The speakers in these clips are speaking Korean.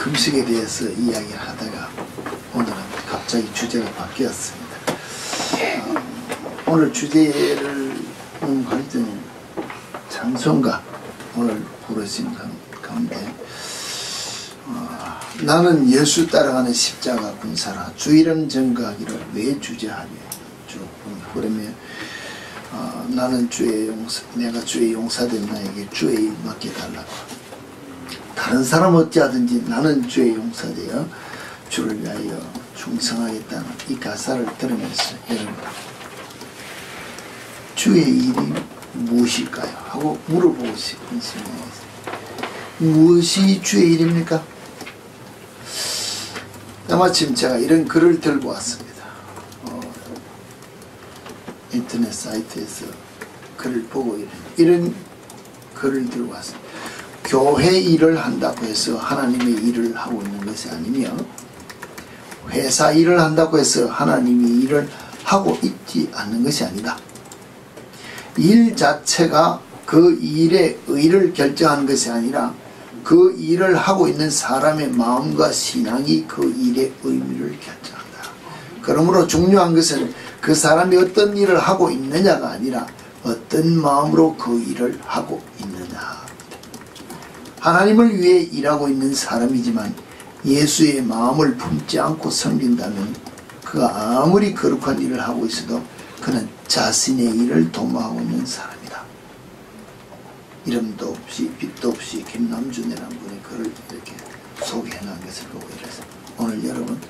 금식에 대해서 이야기를 하다가 오늘은 갑자기 주제가 바뀌었습니다. 오늘 주제를 할 때는 찬송가 오늘 부르신 가운데 나는 예수 따라가는 십자가 군사라 주 이름 전가하기를 왜 주제하냐 쭉 그러면 나는 주의 용사, 내가 주의 용사된 나에게 주의 일 맡겨달라고. 다른 사람 어찌하든지 나는 주의 용사되어 주를 위하여 충성하겠다는 이 가사를 들으면서 여러분 주의 일이 무엇일까요? 하고 물어보고 싶은 생각이 있어요. 무엇이 주의 일입니까? 마침 제가 이런 글을 들고 왔습니다. 인터넷 사이트에서 글을 보고 이런 글을 들고 왔습니다. 교회 일을 한다고 해서 하나님의 일을 하고 있는 것이 아니며 회사 일을 한다고 해서 하나님의 일을 하고 있지 않는 것이 아니다. 일 자체가 그 일의 의를 결정하는 것이 아니라 그 일을 하고 있는 사람의 마음과 신앙이 그 일의 의미를 결정한다. 그러므로 중요한 것은 그 사람이 어떤 일을 하고 있느냐가 아니라 어떤 마음으로 그 일을 하고 있느냐. 하나님을 위해 일하고 있는 사람이지만 예수의 마음을 품지 않고 섬긴다면 그가 아무리 거룩한 일을 하고 있어도 그는 자신의 일을 도모하고 있는 사람이다. 이름도 없이 빛도 없이 김남준이라는 분이 글을 이렇게 소개해놓은 것을 보고 이래서 오늘 여러분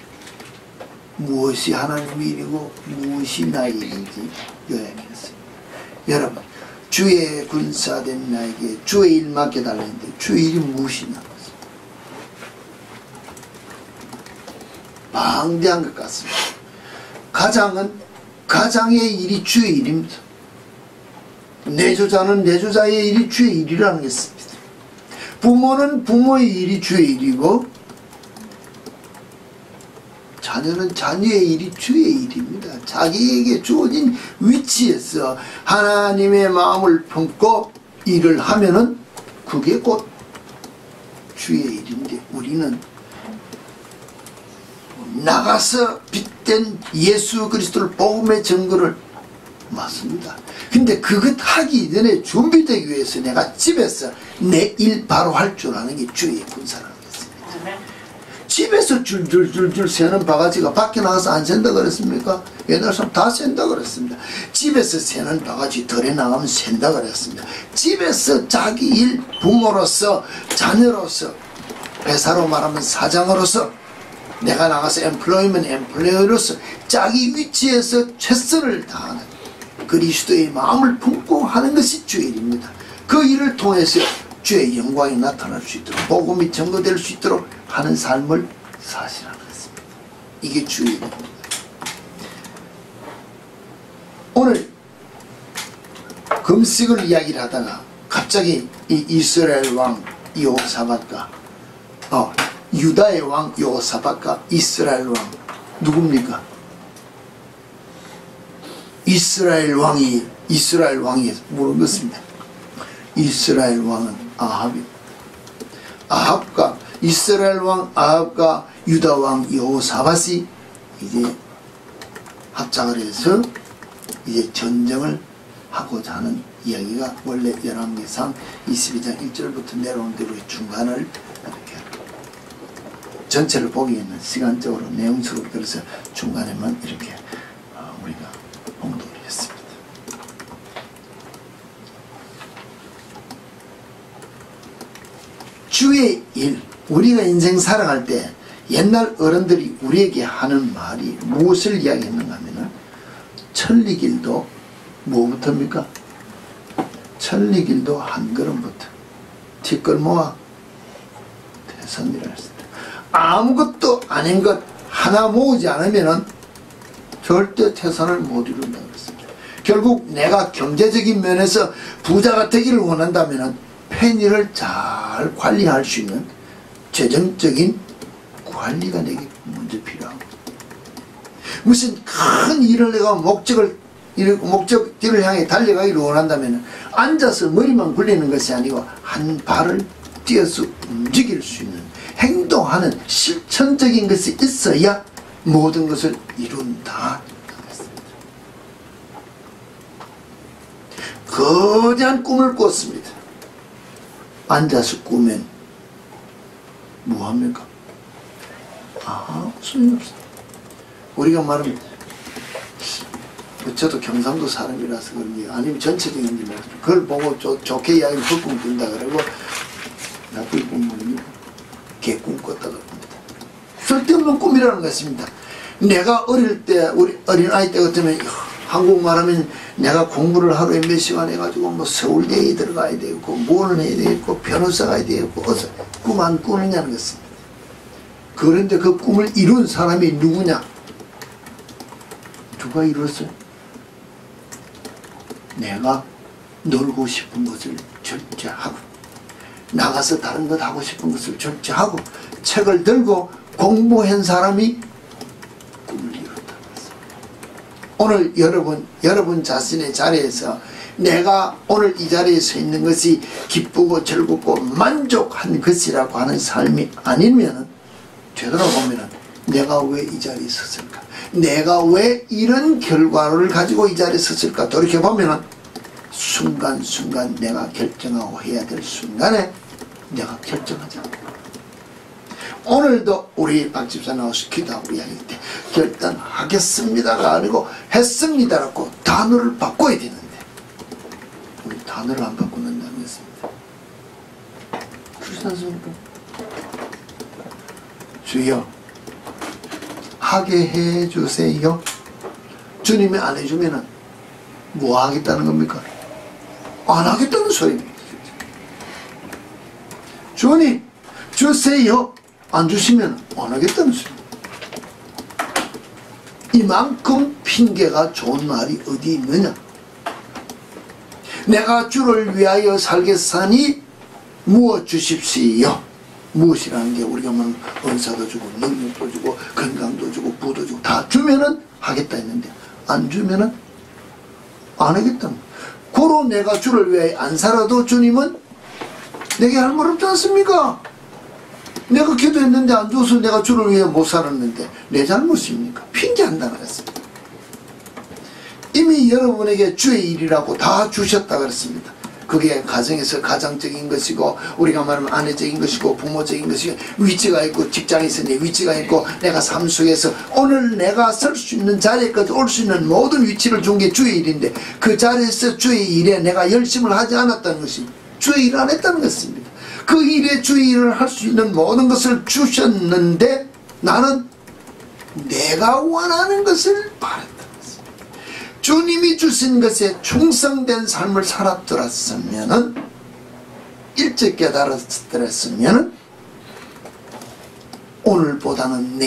무엇이 하나님의 일이고 무엇이 나의 일인지 요약했습니다. 여러분 주의 군사된 나에게 주의 일 맡겨달라는데 주의 일이 무엇이냐? 방대한 것 같습니다. 가장의 일이 주의 일입니다. 내조자는 내조자의 일이 주의 일이라는 것입니다. 부모는 부모의 일이 주의 일이고 자녀는 자녀의 일이 주의 일입니다. 자기에게 주어진 위치에서 하나님의 마음을 품고 일을 하면은 그게 곧 주의 일인데 우리는 나가서 빛된 예수 그리스도를 복음의 증거를 맞습니다. 근데 그것 하기 전에 준비되기 위해서 내가 집에서 내 일 바로 할 줄 아는 게 주의 군사라는 것입니다. 집에서 줄줄줄줄 새는 바가지가 밖에 나가서 안 샌다 그랬습니까? 옛날 사람 다 샌다 그랬습니다. 집에서 새는 바가지 덜에 나가면 샌다 그랬습니다. 집에서 자기 일 부모로서 자녀로서 회사로 말하면 사장으로서 내가 나가서 엠플로이로서 자기 위치에서 최선을 다하는 그리스도의 마음을 품고 하는 것이 주의 일입니다. 그 일을 통해서 주의 영광이 나타날 수 있도록 복음이 증거될 수 있도록 하는 삶을 사시라는 것입니다. 이게 주의 일입니다. 오늘 금식을 이야기를 하다가 갑자기 이 이스라엘 왕 여호사밧과 유다의 왕 여호사밧과 이스라엘 왕 누굽니까? 이스라엘 왕이 물었습니다. 이스라엘 왕은 아합과 이스라엘 왕 아합과 유다 왕 여호사밧이 이제 합작을 해서 이제 전쟁을 하고자 하는 이야기가 원래 열왕기상 22장 1절부터 내려온 대로 중간을 이렇게 전체를 보기에는 시간적으로 내용적으로 그래서 중간에만 이렇게 우리가 봉독을 했습니다. 주의 일, 우리가 인생 살아갈 때 옛날 어른들이 우리에게 하는 말이 무엇을 이야기했는가 하면은 천리길도 뭐부터입니까? 천리길도 한 걸음부터 티끌 모아 대선이라 했습니다. 아무것도 아닌 것 하나 모으지 않으면은 절대 태산을 못 이룬다 그랬습니다. 결국 내가 경제적인 면에서 부자가 되기를 원한다면은 편의를 잘 관리할 수 있는 재정적인 관리가 내게 먼저 필요하고 무슨 큰 일을 내가 목적지를 향해 달려가기를 원한다면 앉아서 머리만 굴리는 것이 아니고 한 발을 뛰어서 움직일 수 있는 행동할 하는 실천적인 것이 있어야 모든 것을 이룬다. 거대한 꿈을 꿨습니다. 앉아서 꾸면 뭐합니까? 소용없어. 우리가 말하면 저도 경상도 사람이라서 그런지 아니면 전체적인지 모르겠어요. 그걸 보고 좋게 이야기를 헛꿈 꾼다 그러고 나쁜 꿈은 개꿈 꿨다 그럽니다. 쓸데없는 꿈이라는 것입니다. 내가 어릴 때 우리 어린아이 때 같으면 한국말 하면 내가 공부를 하루에 몇 시간 해가지고 뭐 서울대에 들어가야 되고 뭘 해야 되고 변호사가 해야 되고 어서 꿈 안 꾸느냐는 것입니다. 그런데 그 꿈을 이룬 사람이 누구냐? 누가 이뤘어요? 내가 놀고 싶은 것을 절제하고 나가서 다른 것 하고 싶은 것을 절제하고 책을 들고 공부한 사람이 꿈을 이뤘다는 것입니다. 오늘 여러분 자신의 자리에서 내가 오늘 이 자리에 서 있는 것이 기쁘고 즐겁고 만족한 것이라고 하는 삶이 아니면 되돌아보면 내가 왜 이 자리에 섰을까? 내가 왜 이런 결과를 가지고 이 자리에 섰을까? 돌이켜보면 순간순간 내가 결정하고 해야 될 순간에 내가 결정하지 않고 오늘도 우리 박 집사 나와서 기도하고 이야기할 때 결단하겠습니다가 아니고 했습니다라고 단어를 바꿔야 되는데 우리 단어를 안 바꾸는다는 것입니다. 그렇지 않습니까? 주여 하게 해주세요. 주님이 안 해주면 뭐 하겠다는 겁니까? 안 하겠다는 소리입니다. 주님 주세요. 안 주시면 안 하겠다는 소리입니다. 이만큼 핑계가 좋은 말이 어디 있느냐? 내가 주를 위하여 살겠사니 무엇 주십시오. 무엇이라는 게 우리가 뭐 은사도 주고 능력도 주고 건강도 주고 부도 주고 다 주면은 하겠다 했는데 안 주면은 안 하겠다. 고로 내가 주를 위하여 안 살아도 주님은 내게 할 말 없지 않습니까? 내가 기도했는데 안 줘서 내가 주를 위해 못 살았는데 내 잘못입니까? 핑계한다고 그랬습니다. 이미 여러분에게 주의 일이라고 다 주셨다 그랬습니다. 그게 가정에서 가정적인 것이고 우리가 말하면 아내적인 것이고 부모적인 것이고 위치가 있고 직장에서 내 위치가 있고 내가 삶 속에서 오늘 내가 설 수 있는 자리까지 올 수 있는 모든 위치를 준 게 주의 일인데 그 자리에서 주의 일에 내가 열심을 하지 않았다는 것이 주의 일을 안 했다는 것입니다. 그 일에 주의 일을 할 수 있는 모든 것을 주셨는데 나는 내가 원하는 것을 바랬다. 주님이 주신 것에 충성된 삶을 살았더랬으면은 일찍 깨달았더랬으면은 오늘보다는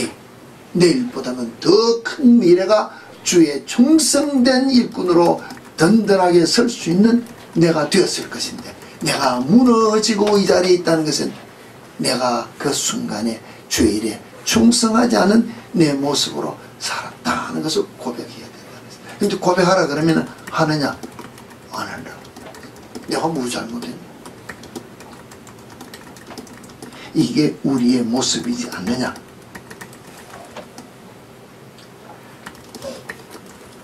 내일보다는 더 큰 미래가 주의 충성된 일꾼으로 든든하게 설 수 있는 내가 되었을 것인데 내가 무너지고 이 자리에 있다는 것은 내가 그 순간에 주의 일에 충성하지 않은 내 모습으로 살았다 하는 것을 고백해야 돼. 근데 고백하라 그러면 하느냐? 안 한다. 내가 뭐 잘못했냐? 이게 우리의 모습이지 않느냐?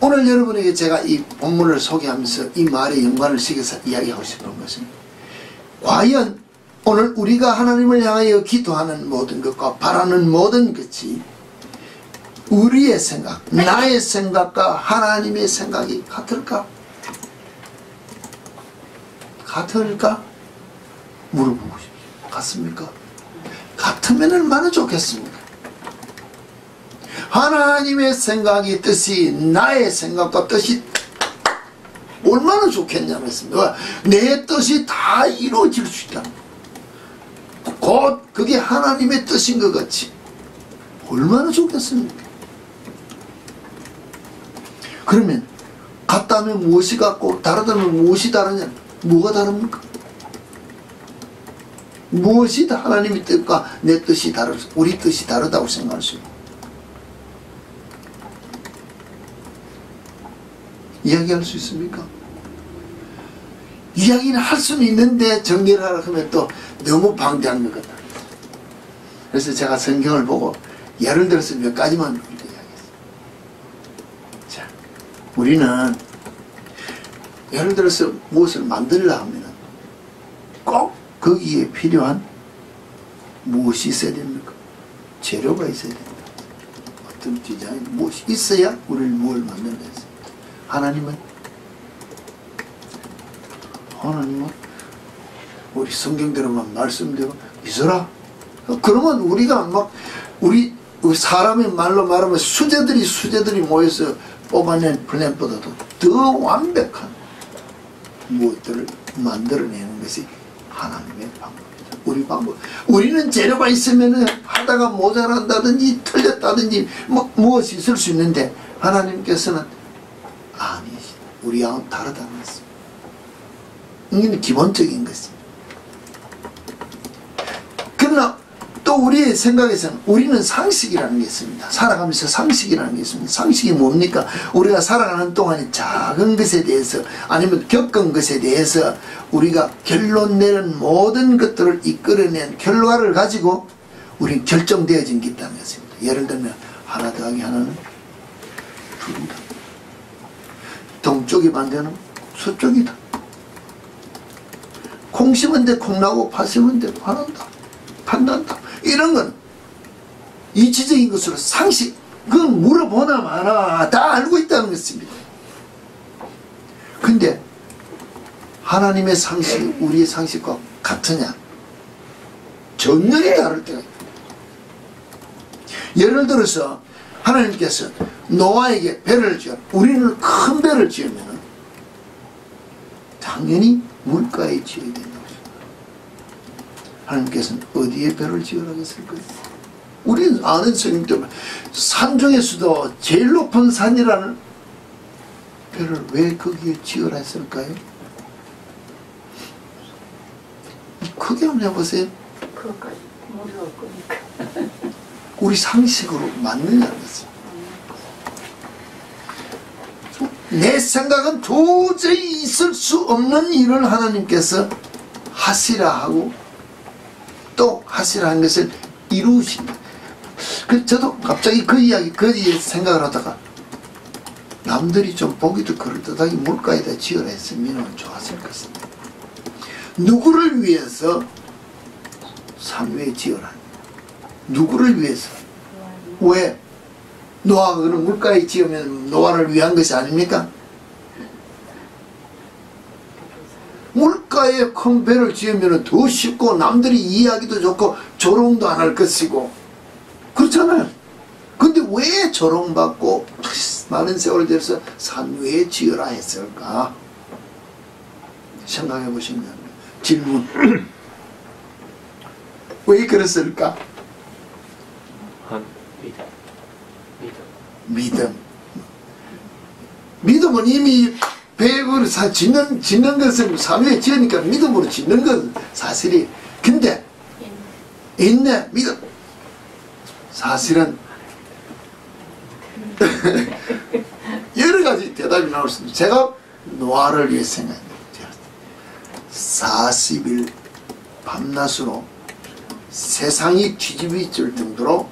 오늘 여러분에게 제가 이 본문을 소개하면서 이 말에 연관을 시켜서 이야기하고 싶은 것은 과연 오늘 우리가 하나님을 향하여 기도하는 모든 것과 바라는 모든 것이 우리의 생각, 나의 생각과 하나님의 생각이 같을까? 같을까? 물어보고 싶어요. 같습니까? 같으면 얼마나 좋겠습니까? 하나님의 생각이 뜻이 나의 생각과 뜻이 얼마나 좋겠냐고 했습니다. 내 뜻이 다 이루어질 수 있다. 곧 그게 하나님의 뜻인 것 같이 얼마나 좋겠습니까? 그러면 같다면 무엇이 같고 다르다면 무엇이 다르냐? 뭐가 다릅니까? 무엇이 하나님의 뜻과 내 뜻이 다르다, 우리 뜻이 다르다고 생각할 수 있고 이야기할 수 있습니까? 이야기는 할 수는 있는데 정리를 하라 하면 또 너무 방대한 것 같다. 그래서 제가 성경을 보고 예를 들어서 몇 가지만 이야기했어요. 자, 우리는 예를 들어서 무엇을 만들려 하면 꼭 거기에 필요한 무엇이 있어야 됩니까? 재료가 있어야 된다. 어떤 디자인, 무엇이 있어야 우리를 뭘 만든다 했어요. 하나님은 우리 성경대로만 말씀대로 있어라. 그러면 우리가 막 우리 사람의 말로 말하면 수제들이 모여서 뽑아낸 플랜보다도 더 완벽한 무엇들을 만들어내는 것이 하나님의 방법이다. 우리 방법. 우리는 재료가 있으면 하다가 모자란다든지 틀렸다든지 무엇이 있을 수 있는데 하나님께서는 아니시다. 우리하고는 다르다는 것입니다. 이게 기본적인 것입니다. 그러나 또 우리의 생각에서는 우리는 상식이라는 게 있습니다. 살아가면서 상식이라는 게 있습니다. 상식이 뭡니까? 우리가 살아가는 동안에 작은 것에 대해서 아니면 겪은 것에 대해서 우리가 결론 내는 모든 것들을 이끌어낸 결과를 가지고 우리는 결정되어진 게 있다는 것입니다. 예를 들면 하나 더하기 하나는 둘이다. 동쪽이 반대는 서쪽이다. 콩 심은 데 콩 나고 파 심은 데 파난다. 판단다. 이런 건 이치적인 것으로 상식, 그건 물어보나 마나 다 알고 있다는 것입니다. 근데 하나님의 상식이 우리의 상식과 같으냐? 전혀 다를 때가 있다. 예를 들어서 하나님께서 노아에게 배를 지어, 우리는 큰 배를 지으면 당연히 물가에 지어야 된다고 했습니다. 하나님께서는 어디에 배를 지으라고 했을까요? 우리는 아는 성경 때문에 산 중에서도 제일 높은 산이라는 배를 왜 거기에 지으라 했을까요? 크게 한번 해보세요. 그것까지 모르고 거니까. 우리 상식으로 맞느냐는 것입니다. 내 생각은 도저히 있을 수 없는 일을 하나님께서 하시라 하고 또 하시라 한 것을 이루신다. 저도 갑자기 그 생각을 하다가 남들이 좀 보기도 그럴듯하게 물가에다 지어라 했으면 좋았을 것입니다. 누구를 위해서 산 위에 지어라? 누구를 위해서? 왜? 노아가 그런 물가에 지으면 노아를 위한 것이 아닙니까? 물가에 큰 배를 지으면 더 쉽고 남들이 이해하기도 좋고 조롱도 안 할 것이고 그렇잖아요. 근데 왜 조롱받고 많은 세월을 들여서 산 위에 지으라 했을까? 생각해 보시면 질문. 왜 그랬을까? 믿음은 이미 배를 짓는 것은 산 위에 지으니까 믿음으로 짓는 건 사실이. 근데 있네 믿음. 사실은 여러 가지 대답이 나올 수 있습니다. 제가 노아를 위해 생각합니다. 40일 밤낮으로 세상이 뒤집어질 정도로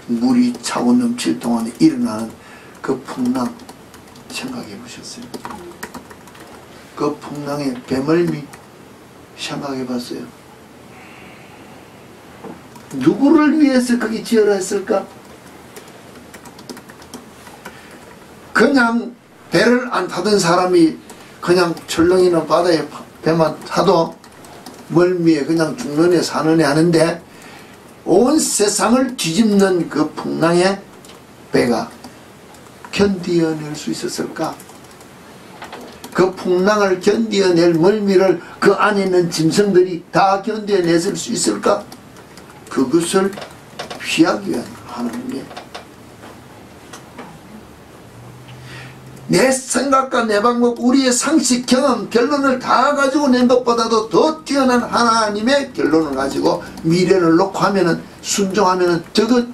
물이 차고 넘칠 동안에 일어나는 그 풍랑 생각해 보셨어요? 그 풍랑의 배멀미 생각해 봤어요? 누구를 위해서 거기 지어라 했을까? 그냥 배를 안 타던 사람이 그냥 철렁이나 바다에 배만 타도 멀미에 그냥 죽는 애 사는 애 하는데 온 세상을 뒤집는 그 풍랑에 배가 견디어낼 수 있었을까? 그 풍랑을 견디어낼 멀미를 그 안에 있는 짐승들이 다 견디어냈을 수 있을까? 그것을 피하기 위한 하나님의 내 생각과 내 방법, 우리의 상식, 경험, 결론을 다 가지고 낸 것보다도 더 뛰어난 하나님의 결론을 가지고 미래를 놓고 하면은 순종하면은 저것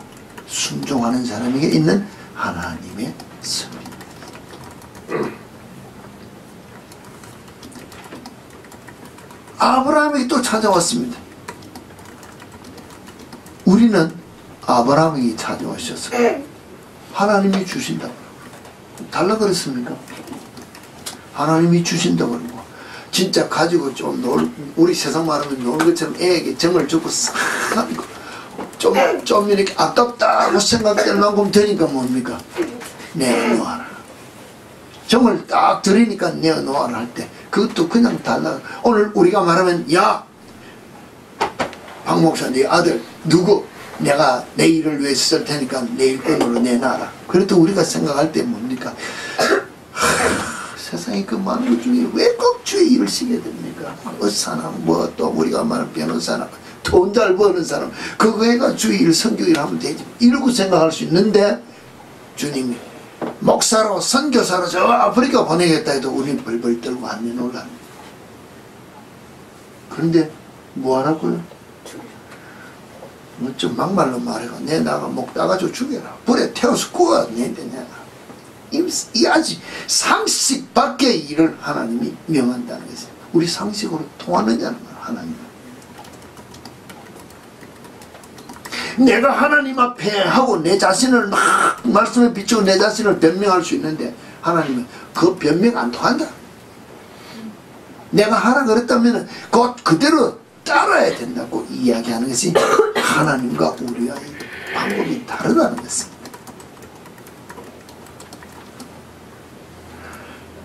순종하는 사람에게 있는 하나님의 섭리. 아브라함이 또 찾아왔습니다. 우리는 아브라함에게 찾아오셔서 하나님이 주신다고 달라 그랬습니까? 하나님이 주신다고 그러고 진짜 가지고 좀 우리 세상 말하면 노는 것처럼 애에게 정을 주고 싹 좀 이렇게 아깝다고 생각될 만큼 되니까 뭡니까? 내어놓아라. 정을 딱 들으니까 내어놓아라 할 때 그것도 그냥 달라. 오늘 우리가 말하면 야 박 목사 네 아들 누구 내가 내 일을 위해서 쓸 테니까 내 일꾼으로 내놔라. 그래도 우리가 생각할 때 뭡니까? 세상에 그 많은 것 중에 왜 꼭 주의 일을 시게 됩니까? 의사나 뭐 또 우리가 말하는 변호사나 돈 잘 버는 사람 그거 해가 주의 일 선교 일 하면 되지 이러고 생각할 수 있는데 주님이 목사로 선교사로 저 아프리카 보내겠다 해도 우리는 벌벌 떨고 안 내놓으라. 그런데 뭐 하라고요? 뭐 좀 막말로 말해가 내 나가 목 따가지고 죽여라. 불에 태워서 구워 내는데 내가 이 아직 상식 밖의 일을 하나님이 명한다는 것이 우리 상식으로 통하느냐는 말 하나님. 내가 하나님 앞에 하고 내 자신을 막 말씀에 비추고 내 자신을 변명할 수 있는데 하나님은 그 변명 안 통한다. 내가 하라 그랬다면 곧 그대로 따라야 된다고 이야기하는 것이 하나님과 우리와의 방법이 다르다는 것입니다.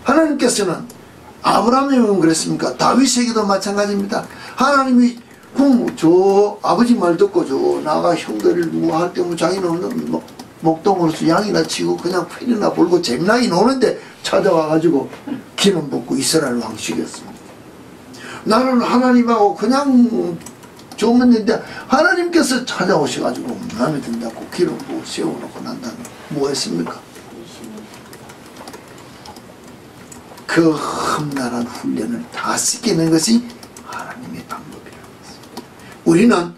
하나님께서는 아브라함에게는 그랬습니까? 다윗에게도 마찬가지입니다. 하나님이 저 아버지 말 듣고 저 나가 형들을 뭐 할 때 뭐 자기는 목동으로서 양이나 치고 그냥 팬이나 불고 잼나이 노는데 찾아와가지고 기름 붓고 이스라엘 왕시켰습니다. 나는 하나님하고 그냥 좋으면 되는데 하나님께서 찾아오셔가지고 마음에 든다고 기름 부어 세워놓고 난 다음에 뭐 했습니까? 그 험난한 훈련을 다 시키는 것이 하나님의 방법이라고 했습니다. 우리는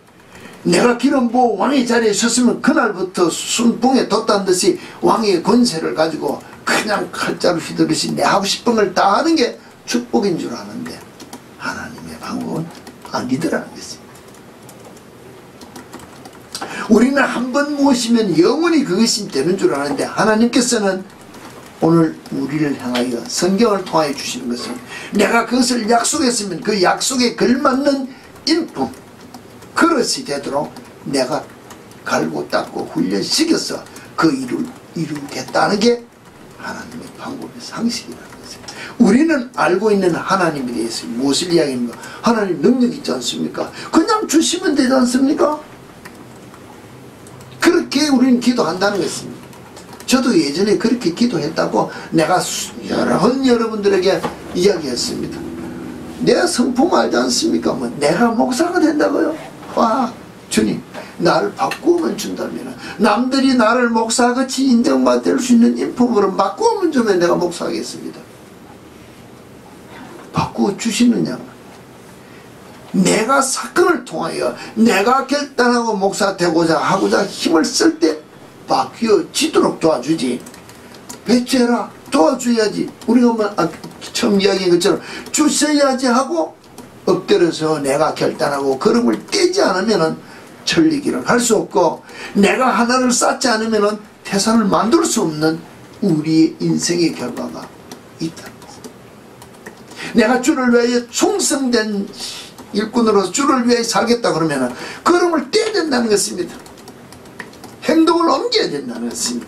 내가 기름 부어 왕의 자리에 섰으면 그날부터 순풍에 돛단 듯이 왕의 권세를 가지고 그냥 칼자루 휘두르시 내 하고 싶은 걸 다 하는 게 축복인 줄 아는데 하나님의 방법은 아니더라는 것입니다. 우리는 한 번 모시면 영원히 그것이 되는 줄 아는데 하나님께서는 오늘 우리를 향하여 성경을 통하여 주시는 것은 내가 그것을 약속했으면 그 약속에 걸맞는 인품 그릇이 되도록 내가 갈고 닦고 훈련시켜서 그 일을 이루겠다는 게 하나님의 방법의 상식이라는 것이에요. 우리는 알고 있는 하나님에 대해서 무엇을 이야기합니까? 하나님 능력 있지 않습니까? 그냥 주시면 되지 않습니까? 그렇게 우리는 기도한다는 것입니다. 저도 예전에 그렇게 기도했다고 내가 여러 번 여러분들에게 이야기했습니다. 내가 성품 알지 않습니까? 뭐 내가 목사가 된다고요? 와 주님 나를 바꾸면 준다면 남들이 나를 목사같이 인정받을 수 있는 인품으로 바꾸면 주면 내가 목사하겠습니다. 바꾸어 주시느냐? 내가 사건을 통하여 내가 결단하고 목사 되고자 하고자 힘을 쓸 때 바뀌어지도록 도와주지. 배째라 도와줘야지. 우리가 처음 이야기한 것처럼 주셔야지 하고 엎드려서 내가 결단하고 걸음을 떼지 않으면 천리길을 할 수 없고 내가 하나를 쌓지 않으면 태산을 만들 수 없는 우리의 인생의 결과가 있다. 내가 주를 위하여 충성된 일꾼으로서 주를 위해 살겠다 그러면 걸음을 떼야 된다는 것입니다. 행동을 옮겨야 된다는 것입니다.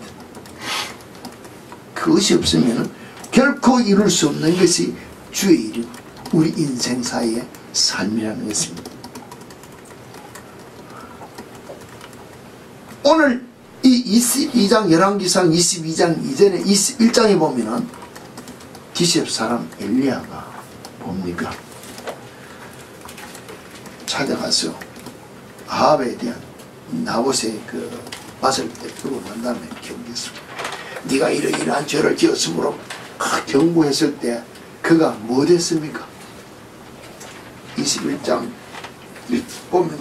그것이 없으면 결코 이룰 수 없는 것이 주의 이름 우리 인생사의 삶이라는 것입니다. 오늘 이 22장 열왕기상 22장 이전에 21장에 보면은 디셉 사람 엘리야가 뭡니까? 찾아가서 아합에 대한 나봇의 그 밭을 떼고 난 다음에 경계했습니다. 네가 이러한 죄를 지었으므로 경고했을 때 그가 뭐 됐습니까? 21장 보면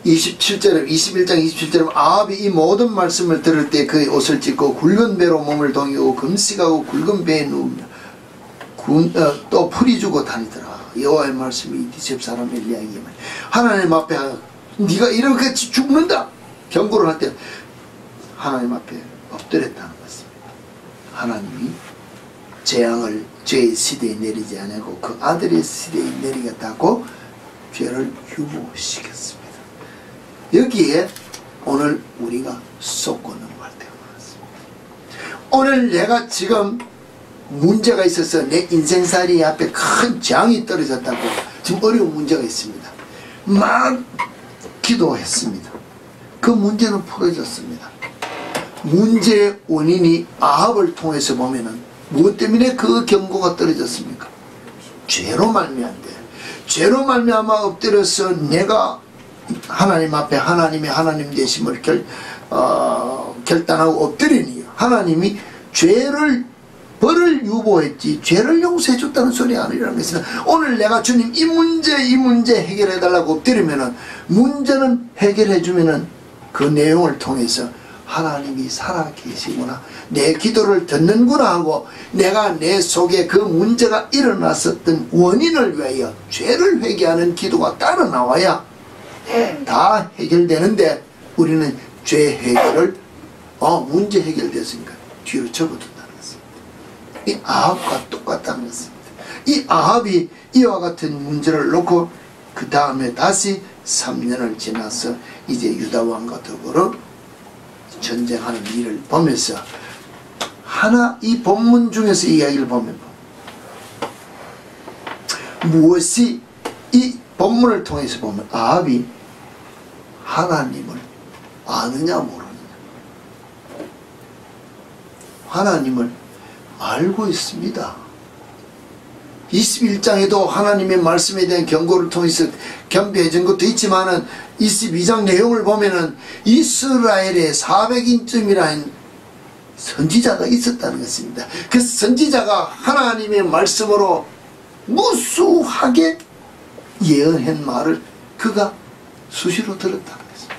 27절에 21장 27절에 아합이 이 모든 말씀을 들을 때 그의 옷을 찢고 굵은 배로 몸을 동이고 금식하고 굵은 배에 누우며 또 풀이 주고 다니더라. 여호와의 말씀이 디셉 사람 엘리야에게 하나님 앞에 네가 이렇게 죽는다 경고를 할 때 하나님 앞에 엎드렸다는 것입니다. 하나님이 재앙을 죄의 시대에 내리지 않고 그 아들의 시대에 내리겠다고 죄를 유보시켰습니다. 여기에 오늘 우리가 쏟고 넘어갈 때가 많습니다. 오늘 내가 지금 문제가 있어서 내 인생살이 앞에 큰 재앙이 떨어졌다고 지금 어려운 문제가 있습니다. 막 기도했습니다. 그 문제는 풀어졌습니다. 문제의 원인이 아합을 통해서 보면은 무엇 때문에 그 경고가 떨어졌습니까? 죄로 말미암대. 죄로 말미암아 엎드려서 내가 하나님 앞에 하나님의 하나님 되심을 결단하고 엎드리니 하나님이 벌을 유보했지 죄를 용서해 줬다는 소리 아니라는 것은 오늘 내가 주님 이 문제 해결해 달라고 엎드리면은 문제는 해결해 주면은 그 내용을 통해서 하나님이 살아계시구나 내 기도를 듣는구나 하고 내가 내 속에 그 문제가 일어났었던 원인을 위하여 죄를 회개하는 기도가 따라 나와야 다 해결되는데 우리는 죄 해결을 문제 해결됐으니까 뒤로 접어둔다는 것입니다. 이 아합과 똑같다는 것입니다. 이 아합이 이와 같은 문제를 놓고 그 다음에 다시 3년을 지나서 이제 유다왕과 더불어 전쟁하는 일을 보면서 이 본문 중에서 이야기를 보면 무엇이 이 본문을 통해서 보면 아합이 하나님을 아느냐 모르느냐 하나님을 알고 있습니다. 21장에도 하나님의 말씀에 대한 경고를 통해서 겸비해 준 것도 있지만은 22장 내용을 보면은 이스라엘에 400인쯤이라는 선지자가 있었다는 것입니다. 그 선지자가 하나님의 말씀으로 무수하게 예언한 말을 그가 수시로 들었다는 것입니다.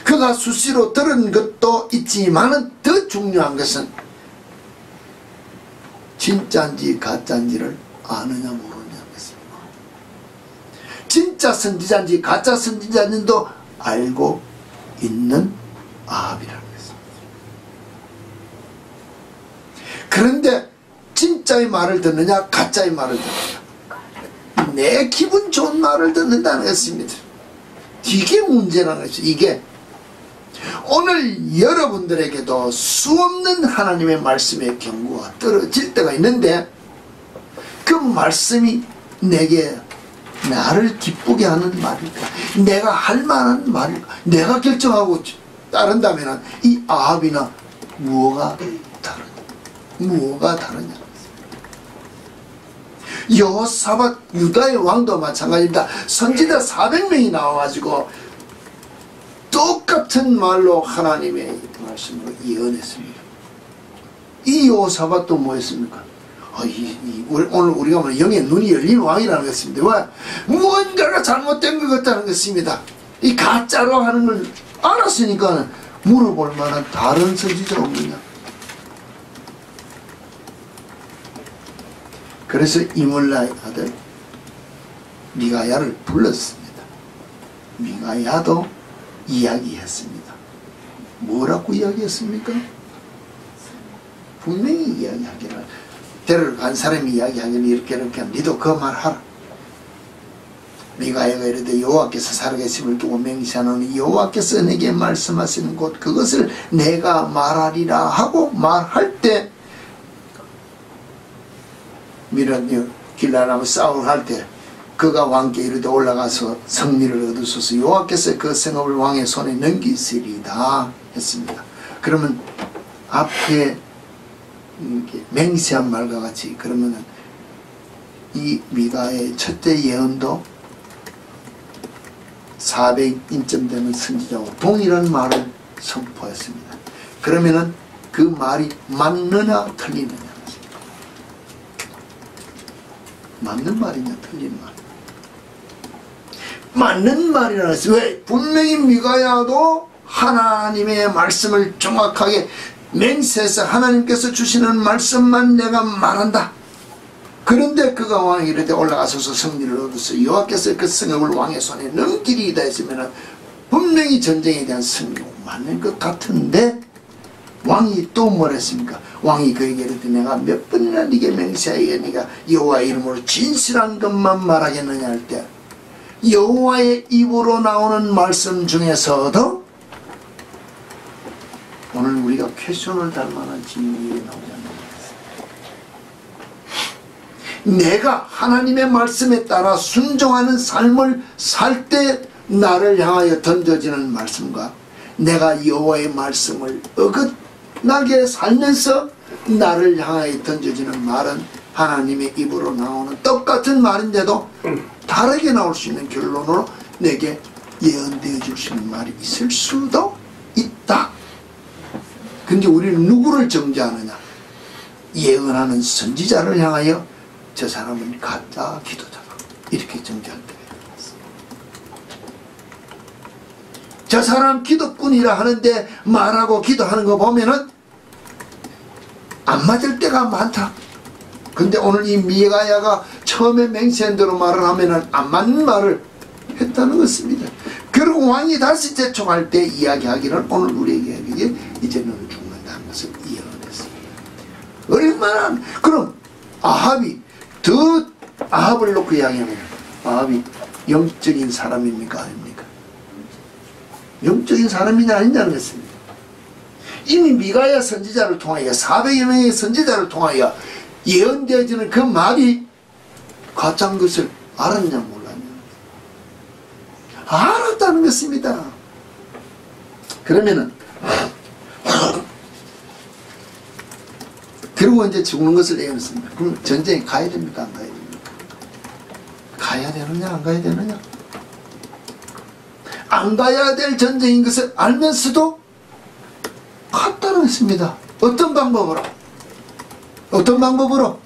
그가 수시로 들은 것도 있지만은 더 중요한 것은 진짜인지 가짜인지를 아느냐 모르냐는 것입니다. 진짜 선지자인지 가짜 선지자인지도 알고 있는 아합이라는 것입니다. 그런데 진짜의 말을 듣느냐 가짜의 말을 듣느냐 내 기분 좋은 말을 듣는다는 것입니다. 이게 문제라는 것이죠. 이게 오늘 여러분들에게도 수없는 하나님의 말씀의 경고가 떨어질 때가 있는데 그 말씀이 내게 나를 기쁘게 하는 말일까 내가 할 만한 말일까 내가 결정하고 따른다면 이 아합이나 무엇가 다르냐 여호사밧 유다의 왕도 마찬가지입니다. 선지자 400명이 나와가지고 똑같은 말로 하나님의 말씀으로 예언했습니다. 이 여호사밧도 뭐였습니까? 오늘 우리가 말하는 영의 눈이 열린 왕이라는 것입니다. 왜? 무언가가 잘못된 것 같다는 것입니다. 이 가짜로 하는 걸 알았으니까 물어볼 만한 다른 선지자 없느냐. 그래서 이물라의 아들 미가야를 불렀습니다. 미가야도 이야기했습니다. 뭐라고 이야기했습니까? 분명히 이야기하기를 데리러 간 사람이 이야기하기를 이렇게 니도 그 말 하라. 미가야가 이르되 여호와께서 살아계심을 두고 맹세하노니 여호와께서 내게 말씀하시는 곳 그것을 내가 말하리라 하고 말할 때 길라나무 싸움을 할 때 그가 왕께 이르되 올라가서 승리를 얻으소서 여호와께서 그 성읍을 왕의 손에 넘기시리다 했습니다. 그러면 앞에 맹세한 말과 같이 그러면은 이 미가의 첫째 예언도 400인쯤 되는 선지자와 동일한 말을 선포했습니다. 그러면은 그 말이 맞느냐 틀리느냐 맞는 말이냐 틀린 말 맞는 말이라는 것이, 왜? 분명히 미가야도 하나님의 말씀을 정확하게 맹세해서 하나님께서 주시는 말씀만 내가 말한다. 그런데 그가 왕이 이르되 올라가서서 승리를 얻어서 여호와께서 그 성읍을 왕의 손에 넘기리이다 했으면 분명히 전쟁에 대한 승리가 맞는 것 같은데, 왕이 또 뭘 했습니까? 왕이 그에게 이르되 내가 몇 번이나 네게 맹세하여 네가 여호와의 이름으로 진실한 것만 말하겠느냐 할 때, 여호와의 입으로 나오는 말씀 중에서도 오늘 우리가 퀘션을 달 만한 질문이 나오지 않는 것입니다. 내가 하나님의 말씀에 따라 순종하는 삶을 살 때 나를 향하여 던져지는 말씀과, 내가 여호와의 말씀을 어긋나게 살면서 나를 향하여 던져지는 말은 하나님의 입으로 나오는 똑같은 말인데도 다르게 나올 수 있는 결론으로 내게 예언되어 줄 수 있는 말이 있을 수도 있다. 근데 우리는 누구를 정죄하느냐? 예언하는 선지자를 향하여 저 사람은 가짜 기도자다, 이렇게 정죄할 때가 있습니다. 저 사람 기도꾼이라 하는데 말하고 기도하는 거 보면은 안 맞을 때가 많다. 근데 오늘 이 미가야가 처음에 맹세한 대로 말을 하면은 안 맞는 말을 했다는 것입니다. 그리고 왕이 다시 재촉할 때 이야기하기를 오늘 우리에게 이제 너는 죽는다는 것을 예언했습니다. 얼마나, 그럼 아합이 더 아합을 놓고 이야기하면 아합이 영적인 사람입니까 아닙니까? 영적인 사람이냐 아니냐는 것입니다. 이미 미가야 선지자를 통하여 400여 명의 선지자를 통하여 예언되어지는 그 말이 가짜인 것을 알았냐 몰랐냐? 알았다는 것입니다. 그러면은 그리고 이제 죽는 것을 예언했습니다. 그럼 전쟁에 가야 됩니까 안 가야 됩니까? 가야 되느냐 안 가야 되느냐? 안 가야 될 전쟁인 것을 알면서도 갔다는 것입니다. 어떤 방법으로? 어떤 방법으로?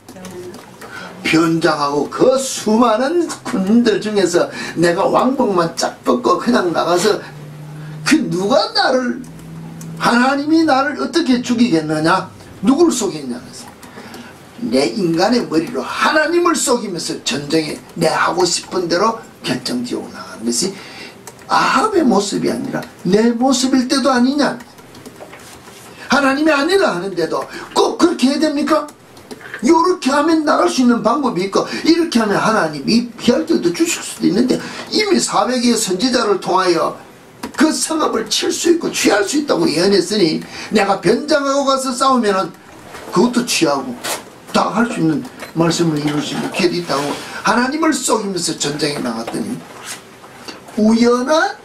변장하고 그 수많은 군인들 중에서 내가 왕복만 쫙 벗고 그냥 나가서 그 누가 나를, 하나님이 나를 어떻게 죽이겠느냐? 누굴 속였냐는 것입니다. 내 인간의 머리로 하나님을 속이면서 전쟁에 내 하고 싶은 대로 결정지어고 나가는 것이 아합의 모습이 아니라 내 모습일 때도 아니냐? 하나님이 아니라 하는데도 꼭 그렇게 해야 됩니까? 이렇게 하면 나갈 수 있는 방법이 있고, 이렇게 하면 하나님이 피할 때도 주실 수도 있는데, 이미 400의 선지자를 통하여 그 성읍을 칠 수 있고 취할 수 있다고 예언했으니 내가 변장하고 가서 싸우면은 그것도 취하고 다 할 수 있는 말씀을 이룰 수 있는 기회도 있다고 하나님을 속이면서 전쟁에 나갔더니 우연한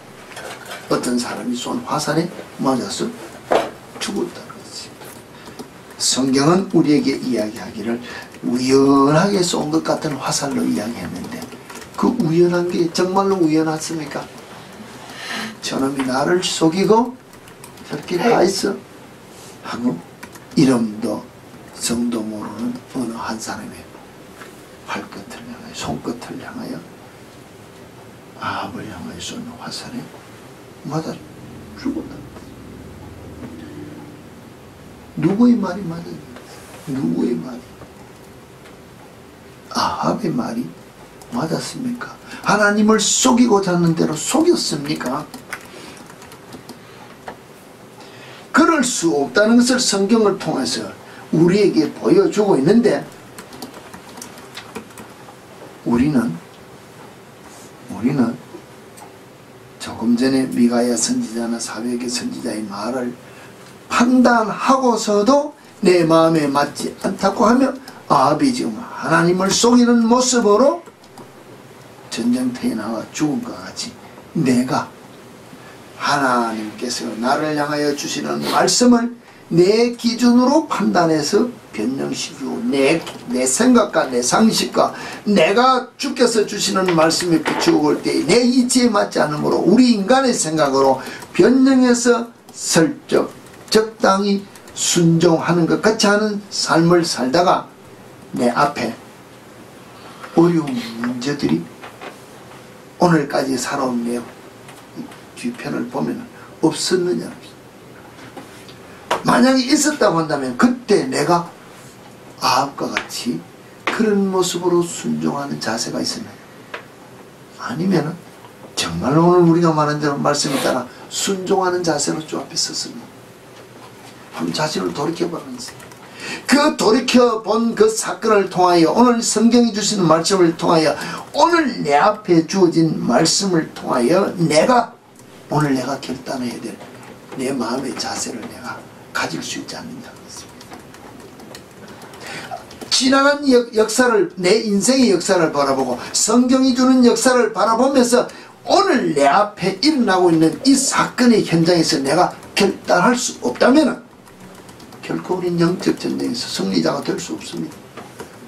어떤 사람이 쏜 화살에 맞아서 죽었다는 거지. 성경은 우리에게 이야기하기를 우연하게 쏜 것 같은 화살로 이야기했는데, 그 우연한 게 정말로 우연했습니까? 저놈이 나를 속이고 저렇게 다 있어 하고 이름도 성도 모르는 어느 한 사람의 발끝을 향하여, 손끝을 향하여, 아합을 향하여 쏜 화살에 맞아 죽었다. 누구의 말이 맞아요? 누구의 말이? 아합의 말이 맞았습니까? 하나님을 속이고자 하는 대로 속였습니까? 그럴 수 없다는 것을 성경을 통해서 우리에게 보여주고 있는데, 우리는 조금 전에 미가야 선지자나 400의 선지자의 말을 판단하고서도 내 마음에 맞지 않다고 하면 아합이 지금 하나님을 속이는 모습으로 전쟁터에 나와 죽은 것 같이, 내가 하나님께서 나를 향하여 주시는 말씀을 내 기준으로 판단해서 변형시키고 내 생각과 내 상식과 내가 주께서 주시는 말씀에 비추어 볼 때 내 이치에 맞지 않으므로 우리 인간의 생각으로 변형해서 슬쩍 적당히 순종하는 것 같이 하는 삶을 살다가 내 앞에 어려운 문제들이 오늘까지 살아온 내 뒤편을 보면 없었느냐. 만약에 있었다고 한다면 그때 내가 아합과 같이 그런 모습으로 순종하는 자세가 있었나요? 아니면 정말 오늘 우리가 말한 대로 말씀에 따라 순종하는 자세로 주 앞에 섰습니다. 한번 자신을 돌이켜보는 것입니다. 그 돌이켜본 그 사건을 통하여 오늘 성경이 주시는 말씀을 통하여 오늘 내 앞에 주어진 말씀을 통하여 오늘 내가 결단해야 될 내 마음의 자세를 내가 가질 수 있지 않는다는 것입니다. 지나간 역사를, 내 인생의 역사를 바라보고 성경이 주는 역사를 바라보면서 오늘 내 앞에 일어나고 있는 이 사건의 현장에서 내가 결단할 수 없다면 결코 우리는 영적 전쟁에서 승리자가 될 수 없습니다.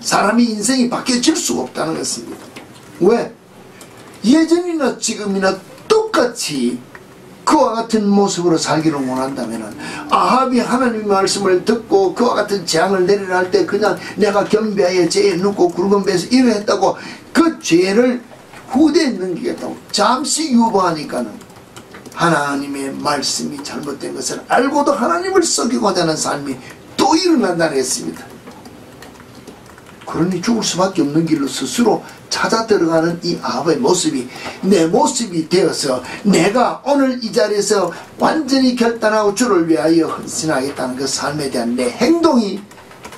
사람이 인생이 바뀌어질 수가 없다는 것입니다. 왜? 예전이나 지금이나 똑같이 그와 같은 모습으로 살기를 원한다면 아합이 하나님의 말씀을 듣고 그와 같은 재앙을 내리라 할 때 그냥 내가 경배하여 죄에 눕고 굵은 배에서 이러했다고 그 죄를 후대에 넘기겠다고 잠시 유보하니까는 하나님의 말씀이 잘못된 것을 알고도 하나님을 썩이고자 하는 삶이 또 일어난다는 것입니다. 그러니 죽을 수밖에 없는 길로 스스로 찾아 들어가는 이 아합의 모습이 내 모습이 되어서 내가 오늘 이 자리에서 완전히 결단하고 주를 위하여 헌신하겠다는 그 삶에 대한 내 행동이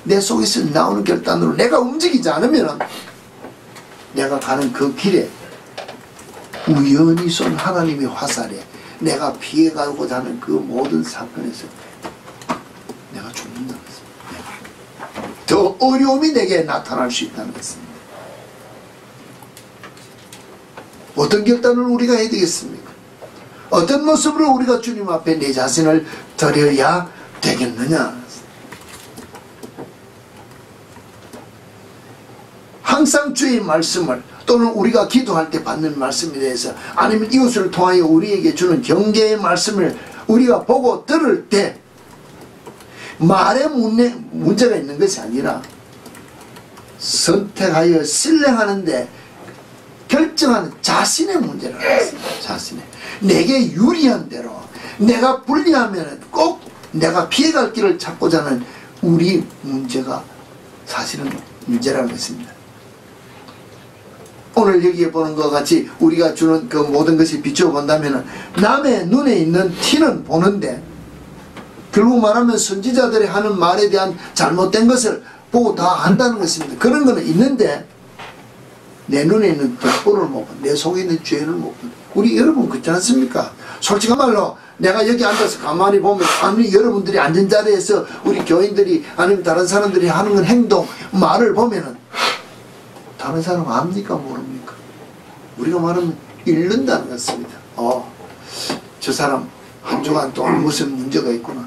내 속에서 나오는 결단으로 내가 움직이지 않으면 내가 가는 그 길에 우연히 쏜 하나님의 화살에 내가 피해가고자 하는 그 모든 사건에서 내가 죽는다는 것입니다. 더 어려움이 내게 나타날 수 있다는 것입니다. 어떤 결단을 우리가 해야 되겠습니까? 어떤 모습으로 우리가 주님 앞에 내 자신을 드려야 되겠느냐? 항상 주의 말씀을 또는 우리가 기도할 때 받는 말씀에 대해서 아니면 이웃을 통하여 우리에게 주는 경계의 말씀을 우리가 보고 들을 때 말에 문제가 있는 것이 아니라 선택하여 신뢰하는데 결정하는 자신의 문제라는 것입니다. 자신의 내게 유리한 대로 내가 불리하면 꼭 내가 피해갈 길을 찾고자 하는 우리 문제가 사실은 문제라는 것입니다. 오늘 여기에 보는 것 같이 우리가 주는 그 모든 것이 비춰본다면 남의 눈에 있는 티는 보는데 결국 말하면 선지자들이 하는 말에 대한 잘못된 것을 보고 다 한다는 것입니다. 그런 거는 있는데 내 눈에 있는 덕보를 못 본, 내 속에 있는 죄를 못 본. 우리 여러분 그렇지 않습니까? 솔직한 말로 내가 여기 앉아서 가만히 보면 아니 여러분들이 앉은 자리에서 우리 교인들이 아니면 다른 사람들이 하는 행동, 말을 보면은 다른 사람 압니까 모릅니까? 우리가 말하면 잃는다는 것입니다. 저 사람 한 주간 동안 무슨 문제가 있구나.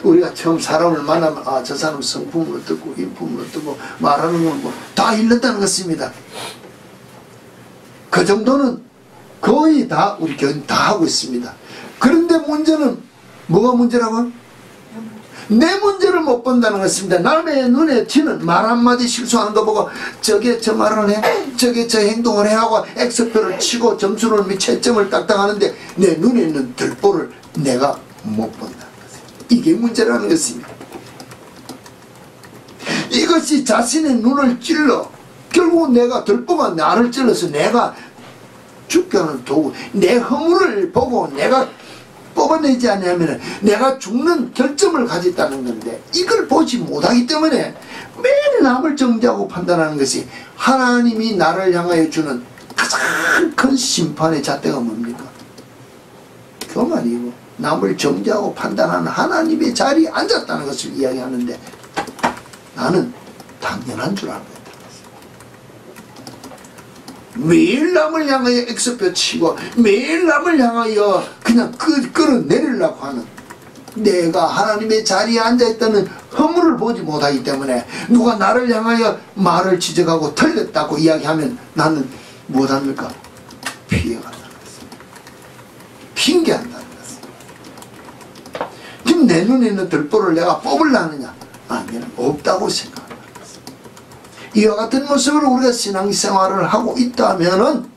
우리가 처음 사람을 만나면 저 사람 성품을 어떻고 인품을 어떻고 말하는 건 뭐 다 잃는다는 것입니다. 그 정도는 거의 다 우리 교인 다 하고 있습니다. 그런데 문제는 뭐가 문제라고? 내 문제를 못 본다는 것입니다. 남의 눈에 튀는 말 한마디 실수하는 거 보고 저게 저 말을 해, 저게 저 행동을 해 하고 X표를 치고 점수를 및 채점을 딱딱 하는데 내 눈에 있는 들보를 내가 못 본다는 것입니다. 이게 문제라는 것입니다. 이것이 자신의 눈을 찔러 결국 내가 들보가 나를 찔러서 내가 죽게 하는 도구, 내 허물을 보고 내가 뽑아내지 않으면 내가 죽는 결점을 가졌다는 건데 이걸 보지 못하기 때문에 매일 남을 정죄하고 판단하는 것이 하나님이 나를 향하여 주는 가장 큰 심판의 잣대가 뭡니까? 교만이고 남을 정죄하고 판단하는 하나님의 자리에 앉았다는 것을 이야기하는데 나는 당연한 줄 알고 있다. 매일 남을 향하여 X표 치고 매일 남을 향하여 그냥 끌어내리려고 하는 내가 하나님의 자리에 앉아있다는 허물을 보지 못하기 때문에 누가 나를 향하여 말을 지적하고 틀렸다고 이야기하면 나는 무엇합니까? 피해간다는 것입니다. 핑계한다는 것입니다. 지금 내 눈에 있는 들보를 내가 뽑으려느냐? 아니면 없다고 생각합니다. 이와 같은 모습으로 우리가 신앙생활을 하고 있다면은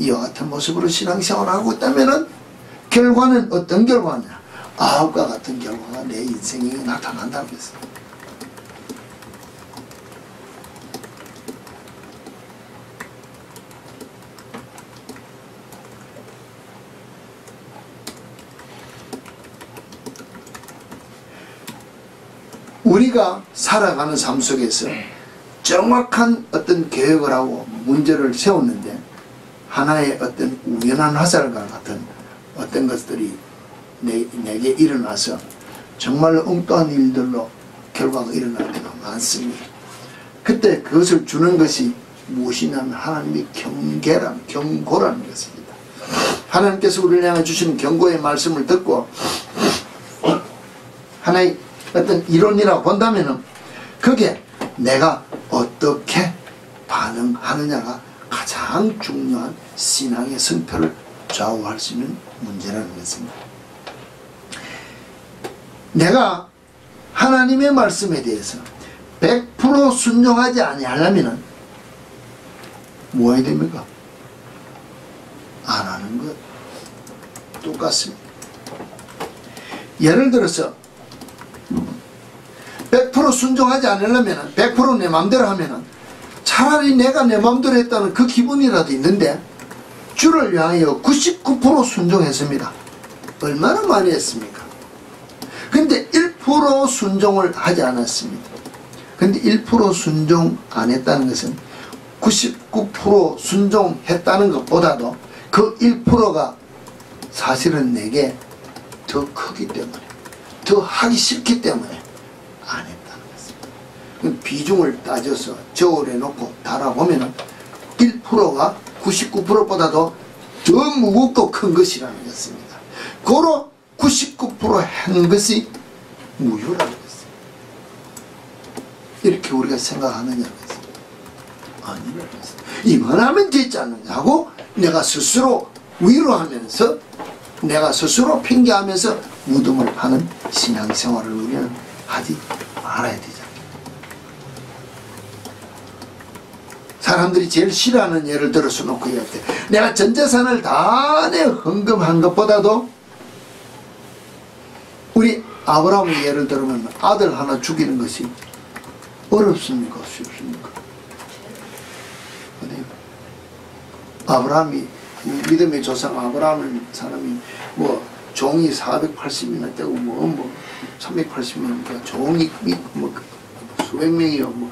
이와 같은 모습으로 신앙생활을 하고 있다면 결과는 어떤 결과냐? 아합과 같은 결과가 내 인생에 나타난다는 것입니다. 우리가 살아가는 삶 속에서 정확한 어떤 계획을 하고 문제를 세웠는데 하나의 어떤 우연한 화살과 같은 어떤 것들이 내게 일어나서 정말로 엉뚱한 일들로 결과가 일어날 때가 많습니다. 그때 그것을 주는 것이 무엇이냐면 하나님의 경고라는 것입니다. 하나님께서 우리를 향해 주시는 경고의 말씀을 듣고 하나의 어떤 이론이라고 본다면 그게 내가 어떻게 반응하느냐가 가장 중요한 신앙의 성패를 좌우할 수 있는 문제라는 것입니다. 내가 하나님의 말씀에 대해서 100% 순종하지 아니하려면 뭐 해야 됩니까? 안 하는 것 똑같습니다. 예를 들어서 100% 순종하지 않으려면 100% 내 마음대로 하면 차라리 내가 내 마음대로 했다는 그 기분이라도 있는데 주를 위하여 99% 순종했습니다. 얼마나 많이 했습니까? 근데 1% 순종을 하지 않았습니다. 근데 1% 순종 안 했다는 것은 99% 순종했다는 것보다도 그 1%가 사실은 내게 더 크기 때문에 더 하기 싫기 때문에 안 했다는 것입니다. 비중을 따져서 저울에 놓고 달아보면 1%가 99%보다도 더 무겁고 큰 것이라는 것입니다. 고로 99% 한 것이 무효라는 것입니다. 이렇게 우리가 생각하느냐는 것입니다. 아니라는 것입니다. 이만하면 되지 않느냐고 내가 스스로 위로하면서 내가 스스로 핑계하면서 무덤을 파는 신앙생활을 우리는 하지 말아야 되잖아요. 사람들이 제일 싫어하는 예를 들어서 놓고 얘기할 때 내가 전 재산을 다 내 헌금한 것보다도 우리 아브라함의 예를 들면 아들 하나 죽이는 것이 어렵습니까? 쉽습니까? 아브라함이 믿음의 조상 아브라함을 사람이 뭐 종이 480이나 되고 뭐 380명 종이 뭐 수백 명이요 뭐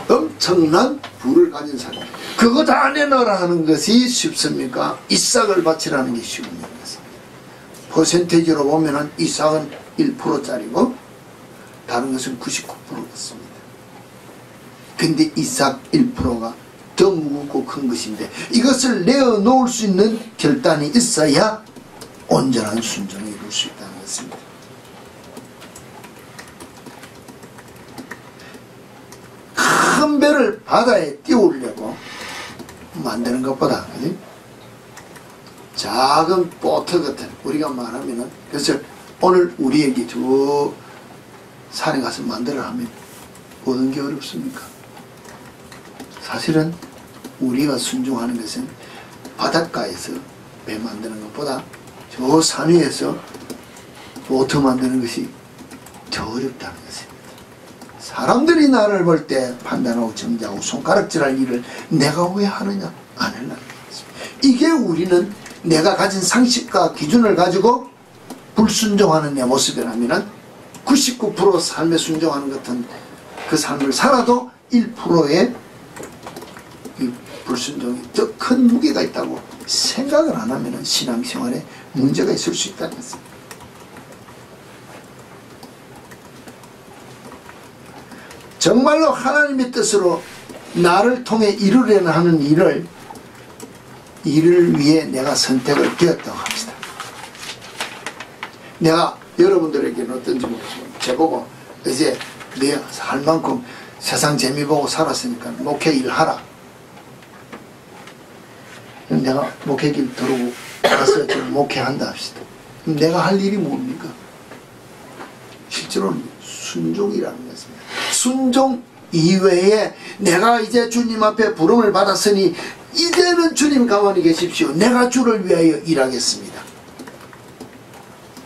엄청난 부를 가진 사람 그거 다 내놓으라 하는 것이 쉽습니까? 이삭을 바치라는 게 쉬운 일입니다. 퍼센테이지로 보면은 이삭은 1%짜리고 다른 것은 99%였습니다. 근데 이삭 1%가 더 무겁고 큰 것인데 이것을 내어놓을 수 있는 결단이 있어야 온전한 순종을 이룰 수 있다는 것입니다. 큰 배를 바다에 띄우려고 만드는 것보다 그치? 작은 보트 같은 우리가 말하면은 그래서 오늘 우리에게 저 산에 가서 만들어 하면 어느 게 어렵습니까? 사실은 우리가 순종하는 것은 바닷가에서 배 만드는 것보다 저 산 위에서 보트 만드는 것이 더 어렵다는 것입니다. 사람들이 나를 볼 때 판단하고 정죄하고 손가락질할 일을 내가 왜 하느냐? 안 하려는 것입니다. 이게 우리는 내가 가진 상식과 기준을 가지고 불순종하는 내 모습이라면 99% 삶에 순종하는 같은 그 삶을 살아도 1%의 불순종이 더 큰 무게가 있다고 생각을 안 하면 신앙생활에 문제가 있을 수 있다는 것입니다. 정말로 하나님의 뜻으로 나를 통해 이루려는 하는 일을 위해 내가 선택을 되었다고 합시다. 내가 여러분들에게는 어떤지 모르지만 제보고 이제 내 할 만큼 세상 재미 보고 살았으니까 목회 일 하라. 내가 목회길 들어오고 가서 지금 목회한다 합시다. 그럼 내가 할 일이 뭡니까? 실제로는 순종이라는 것입니다. 순종 이외에 내가 이제 주님 앞에 부름을 받았으니 이제는 주님 가만히 계십시오. 내가 주를 위하여 일하겠습니다.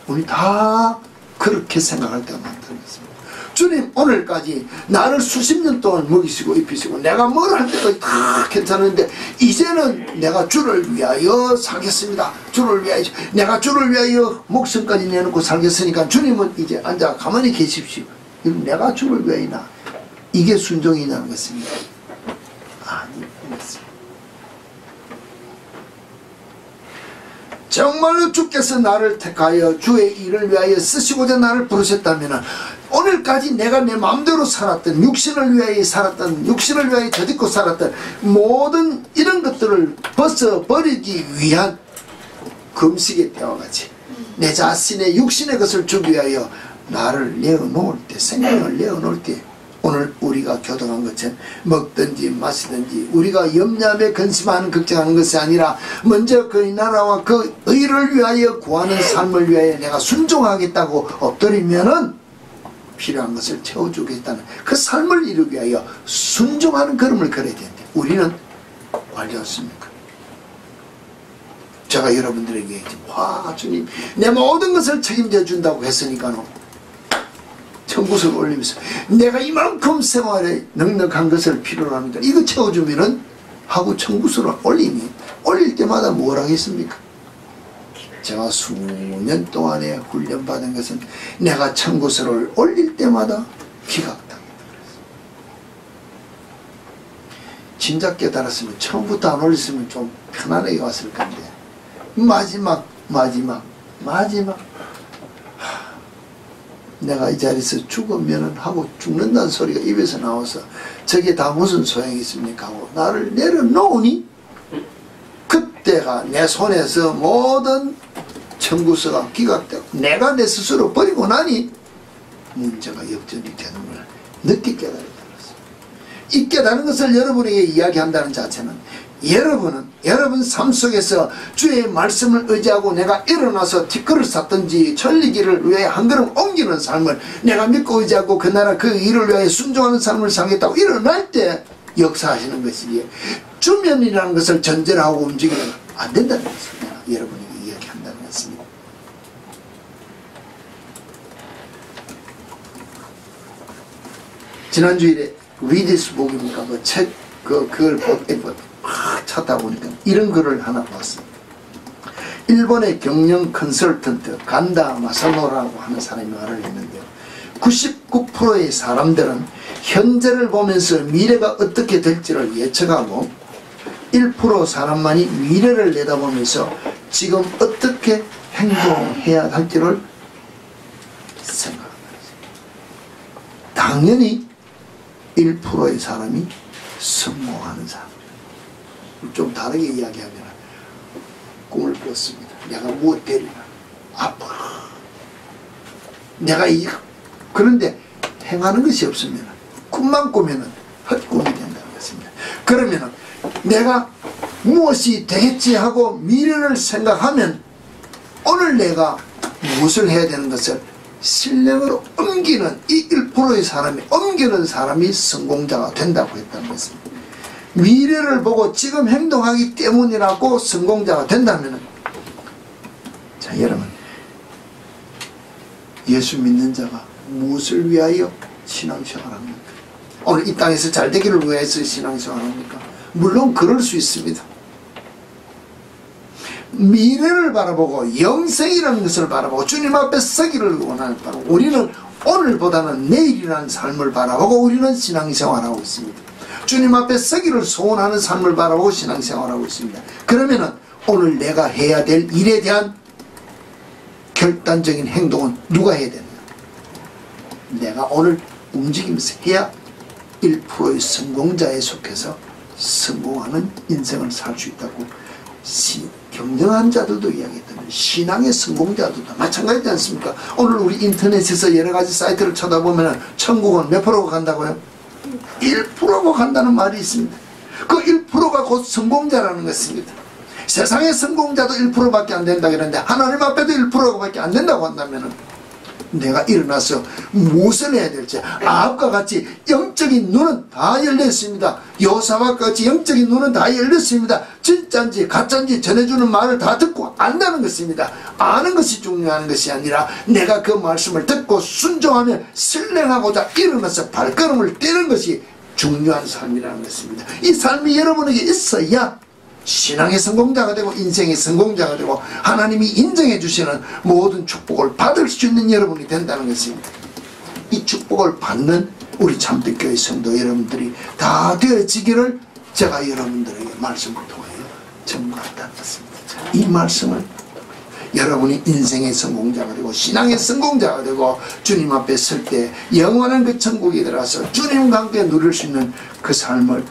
우리 다 그렇게 생각할 때가 많다는 것입니다. 주님 오늘까지 나를 수십 년 동안 먹이시고 입히시고 내가 뭘 할 때까지 다 괜찮은데 이제는 내가 주를 위하여 살겠습니다. 주를 위하여, 내가 주를 위하여 목숨까지 내놓고 살겠으니까 주님은 이제 앉아 가만히 계십시오. 내가 주를 위하여나, 이게 순종이냐는 것입니다. 아닙니다. 정말로 주께서 나를 택하여 주의 일을 위하여 쓰시고자 나를 부르셨다면 오늘까지 내가 내 마음대로 살았던, 육신을 위하여 살았던, 육신을 위하여 더딛고 살았던 모든 이런 것들을 벗어버리기 위한 금식의 때와 같이 내 자신의 육신의 것을 주기 위하여 나를 내어놓을 때, 생명을 내어놓을 때, 오늘 우리가 교통한 것처럼 먹든지 마시든지 우리가 염려함에 근심하는 걱정하는 것이 아니라 먼저 그의 나라와 그 의를 위하여 구하는 삶을 위하여 내가 순종하겠다고 엎드리면은 필요한 것을 채워주겠다는 그 삶을 이루기 위하여 순종하는 걸음을 걸어야 되는데 우리는 완료했습니까? 제가 여러분들에게 얘기했죠. 와, 주님 내 모든 것을 책임져 준다고 했으니까는 청구서를 올리면서 내가 이만큼 생활에 넉넉한 것을 필요로 합니다. 이거 채워주면은 하고 청구서를 올리니 올릴 때마다 뭘 하겠습니까? 제가 수년 동안에 훈련받은 것은 내가 청구서를 올릴 때마다 기각당했다. 진작 깨달았으면 처음부터 안 올렸으면 좀 편안하게 왔을 건데 마지막 내가 이 자리에서 죽으면 하고 죽는다는 소리가 입에서 나와서 저게 다 무슨 소용이 있습니까 하고 나를 내려놓으니 그때가 내 손에서 모든 청구서가 기각되고 내가 내 스스로 버리고 나니 문제가 역전이 되는 걸 늦게 깨달았습니다. 이 깨달은 것을 여러분에게 이야기한다는 자체는 여러분 삶 속에서 주의 말씀을 의지하고 내가 일어나서 티끌을 샀든지 천리길을 위해 한 걸음 옮기는 삶을 내가 믿고 의지하고 그 나라 그 일을 위해 순종하는 삶을 살겠다고 일어날 때 역사하시는 것이지 주면이라는 것을 전제로 하고 움직이면 안 된다는 것입니다. 여러분에게 이야기한다는 것입니다. 지난주일에 리디스 복입니까? 그 책, 그걸 찾다 보니까 이런 글을 하나 봤습니다. 일본의 경영 컨설턴트 간다 마사노라고 하는 사람이 말을 했는데요. 99%의 사람들은 현재를 보면서 미래가 어떻게 될지를 예측하고 1% 사람만이 미래를 내다보면서 지금 어떻게 행동해야 할지를 생각합니다. 당연히 1%의 사람이 성공하는 사람. 좀 다르게 이야기하면 꿈을 꿨습니다. 내가 무엇 되리라. 아파. 내가 그런데 행하는 것이 없으면 꿈만 꾸면 헛꿈이 된다는 것입니다. 그러면 내가 무엇이 되겠지 하고 미래를 생각하면 오늘 내가 무엇을 해야 되는 것을 실행으로 옮기는 이 1%의 사람이 옮기는 사람이 성공자가 된다고 했다는 것입니다. 미래를 보고 지금 행동하기 때문이라고 성공자가 된다면 자 여러분 예수 믿는 자가 무엇을 위하여 신앙생활 합니까? 오늘 이 땅에서 잘 되기를 위해서 신앙생활 합니까? 물론 그럴 수 있습니다. 미래를 바라보고 영생이라는 것을 바라보고 주님 앞에 서기를 원하는 바라보고 우리는 오늘보다는 내일이라는 삶을 바라보고 우리는 신앙생활하고 있습니다. 주님 앞에 서기를 소원하는 삶을 바라보고 신앙생활하고 있습니다. 그러면은 오늘 내가 해야 될 일에 대한 결단적인 행동은 누가 해야 되느냐? 내가 오늘 움직이면서 해야 1%의 성공자에 속해서 성공하는 인생을 살 수 있다고 경영하는 자들도 이야기했다면 신앙의 성공자들도 마찬가지지 않습니까? 오늘 우리 인터넷에서 여러가지 사이트를 쳐다보면 천국은 몇 프로가 간다고요? 1%가 간다는 말이 있습니다. 그 1%가 곧 성공자라는 것입니다. 세상의 성공자도 1%밖에 안 된다 그러는데 하나님 앞에도 1%밖에 안 된다고 한다면 내가 일어나서 무엇을 해야 될지 아합과 같이 영적인 눈은 다 열렸습니다. 요사박과 같이 영적인 눈은 다 열렸습니다. 진짜인지 가짜인지 전해주는 말을 다 듣고 안다는 것입니다. 아는 것이 중요한 것이 아니라 내가 그 말씀을 듣고 순종하며 신뢰하고자 일어나서 발걸음을 떼는 것이 중요한 삶이라는 것입니다. 이 삶이 여러분에게 있어야 신앙의 성공자가 되고 인생의 성공자가 되고 하나님이 인정해 주시는 모든 축복을 받을 수 있는 여러분이 된다는 것입니다. 이 축복을 받는 우리 참빛교회 성도 여러분들이 다 되어지기를 제가 여러분들에게 말씀을 통하여 전부한다는 것입니다. 이 말씀을 여러분이 인생의 성공자가 되고 신앙의 성공자가 되고 주님 앞에 설 때 영원한 그 천국에 들어가서 주님과 함께 누릴 수 있는 그 삶을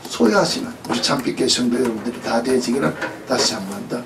소유하시는 우리 참빛교회 성도 여러분들이 다 되어지기를 다시 한 번 더